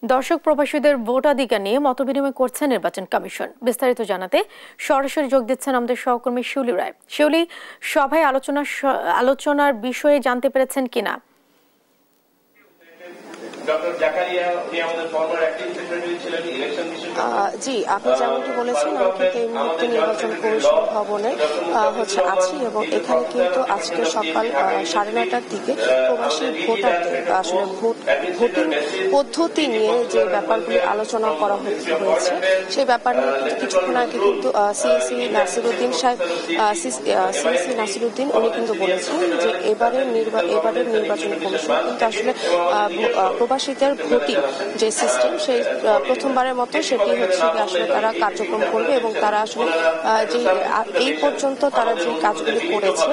দর্শক প্রবাসীদের ভোটাধিকার নিয়ে মতবিনিময় করছে নির্বাচন কমিশন। বিস্তারিত জানাতে সরাসরি যোগ দিচ্ছেন আমাদের সহকর্মী শিউলি রায়। শিউলি, সভায় আলোচনার বিষয়ে জানতে পেরেছেন কিনা? জি, আপনি যেমনটি বলেছেন, আমি কিন্তু এই মুহূর্তে নির্বাচন কমিশন ভবনে আছি এবং এখানে কিন্তু আজকে সকাল 9:30টার দিকে প্রবাসী ভোটারদের আসলে ভোটিং পদ্ধতি নিয়ে যে ব্যাপারগুলি আলোচনা করা হয়েছে সেই ব্যাপার নিয়ে কিন্তু কিছুক্ষণ আগে কিন্তু সিএসি নাসিরুদ্দিন উনি কিন্তু বলেছেন যে এবারের নির্বাচন কমিশন কিন্তু আসলে প্রবাসীদের ভোটিং যে সিস্টেম সেই প্রথমবারের মতো সেটি হচ্ছে আসলে তারা কার্যক্রম করবে এবং তারা আসলে যে এই পর্যন্ত তারা যে কাজগুলি করেছে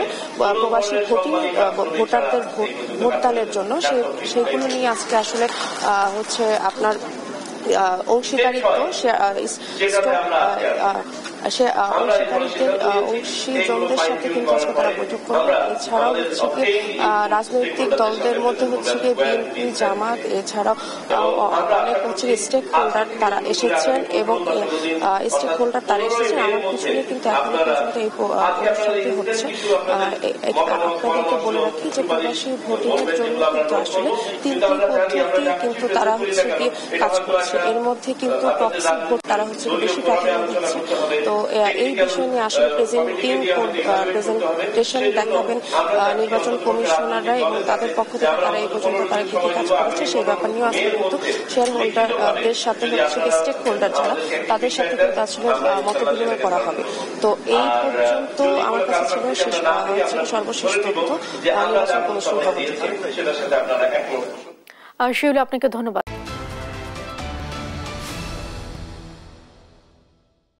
প্রবাসী ভোটারদের ভোটদানের জন্য সেইগুলো নিয়ে আজকে আসলে হচ্ছে আপনার অংশীদারিত্ব অংশীজনদের সাথে কিন্তু আজকে তারা বৈঠক করবে। এছাড়াও হচ্ছে কি রাজনৈতিক দলদের মধ্যে হচ্ছে কি বিএনপি, জামাত, এছাড়াও অনেক হচ্ছে স্টেক হোল্ডার তারা এসেছেন এবং আমার পিছনে কিন্তু এখনো পর্যন্ত এই অনুষ্ঠানটি হচ্ছে। আপনাদেরকে বলে রাখি যে প্রবাসী ভোটিং এর জন্য কিন্তু আসলে 3টি পদ্ধতি কিন্তু তারা হচ্ছে কি কাজ করছে। এর মধ্যে কিন্তু প্রক্সি ভোট তারা হচ্ছে বেশি প্রাধান্য দিচ্ছে। তো এই বিষয় নিয়ে আসলে প্রেজেন্টেশন দেখাবেন নির্বাচন কমিশনাররা এবং তাদের পক্ষ থেকে তারা এই পর্যন্ত তারা কি কি কাজ করেছে সেই ব্যাপার নিয়েও আজকে কিন্তু শেয়ার হোল্ডারদের সাথে হচ্ছে স্টেক হোল্ডার যারা তাদের সাথে কিন্তু আসলে মত বিনিময় করা হবে। তো এই পর্যন্ত আমার কাছে ছিল সর্বশেষ তথ্য নির্বাচন কমিশন ভবন থেকে। শিউলি, আপনাকে ধন্যবাদ।